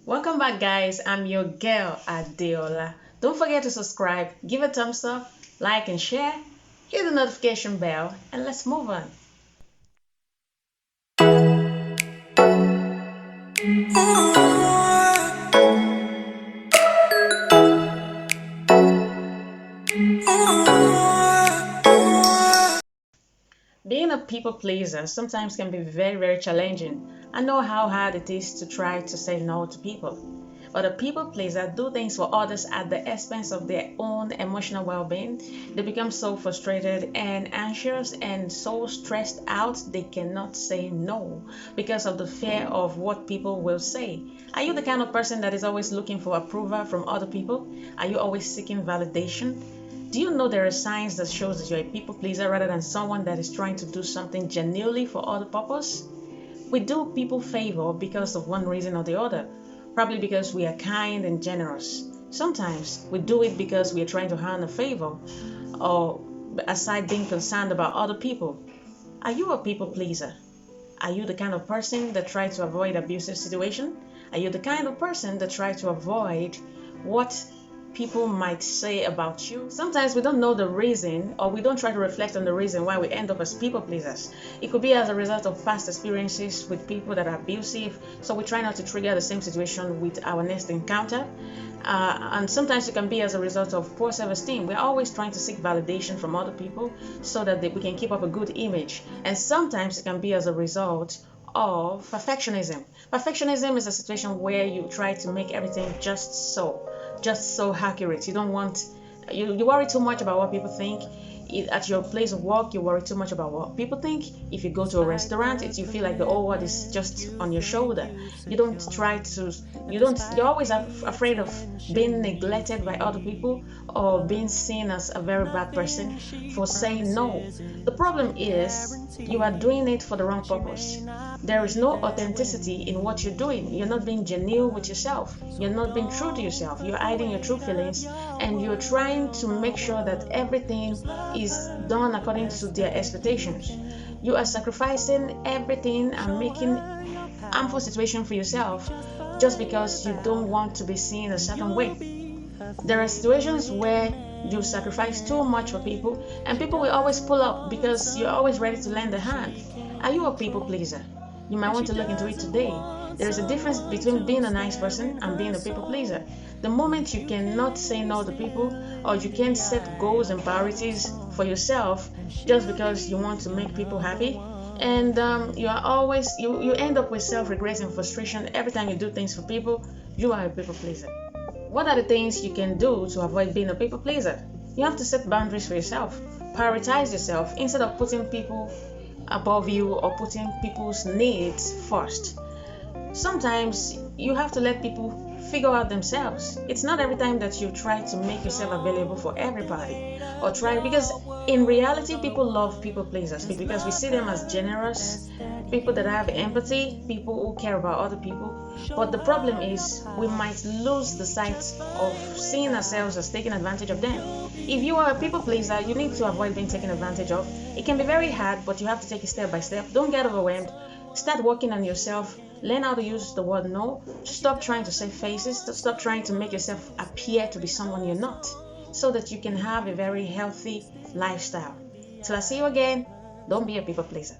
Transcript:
Welcome back, guys. I'm your girl, Adeola. Don't forget to subscribe, give a thumbs up, like, and share. Hit the notification bell, and let's move on. Being a people pleaser sometimes can be very challenging. I know how hard it is to try to say no to people. But a people pleaser do things for others at the expense of their own emotional well-being. They become so frustrated and anxious and so stressed out they cannot say no because of the fear of what people will say. Are you the kind of person that is always looking for approval from other people? Are you always seeking validation? Do you know there are signs that shows that you're a people pleaser rather than someone that is trying to do something genuinely for other purpose? We do people favor because of one reason or the other, probably because we are kind and generous. Sometimes we do it because we are trying to earn a favor or aside being concerned about other people. Are you a people pleaser? Are you the kind of person that tries to avoid abusive situation? Are you the kind of person that tries to avoid what people might say about you? Sometimes we don't know the reason or we don't try to reflect on the reason why we end up as people pleasers. It could be as a result of past experiences with people that are abusive, so we try not to trigger the same situation with our next encounter. And sometimes it can be as a result of poor self-esteem. We're always trying to seek validation from other people so that we can keep up a good image. And sometimes it can be as a result of perfectionism. Perfectionism is a situation where you try to make everything just so accurate. You don't want you worry too much about what people think. At your place of work, you worry too much about what people think. If you go to a restaurant, you feel like the whole world is just on your shoulder. You don't try to, you don't, you're always afraid of being neglected by other people or being seen as a very bad person for saying no. The problem is you are doing it for the wrong purpose. There is no authenticity in what you're doing. You're not being genuine with yourself. You're not being true to yourself. You're hiding your true feelings and you're trying to make sure that everything is done according to their expectations. You are sacrificing everything and making harmful situation for yourself just because you don't want to be seen a certain way. There are situations where you sacrifice too much for people and people will always pull up because you're always ready to lend a hand. Are you a people pleaser? You might want to look into it today. There is a difference between being a nice person and being a people pleaser. The moment you cannot say no to people or you can't set goals and priorities for yourself just because you want to make people happy, and you are always you end up with self-regret and frustration every time you do things for people, you are a people pleaser. What are the things you can do to avoid being a people pleaser? You have to set boundaries for yourself. Prioritize yourself instead of putting people above you or putting people's needs first. Sometimes you have to let people figure out themselves. It's not every time that you try to make yourself available for everybody or try, because in reality people love people pleasers because we see them as generous, people that have empathy, people who care about other people. But the problem is we might lose the sight of seeing ourselves as taking advantage of them. If you are a people pleaser, you need to avoid being taken advantage of. It can be very hard, but you have to take it step by step. Don't get overwhelmed. Start working on yourself. Learn how to use the word no. Stop trying to save faces. Stop trying to make yourself appear to be someone you're not, so that you can have a very healthy lifestyle. Till I see you again, don't be a people pleaser.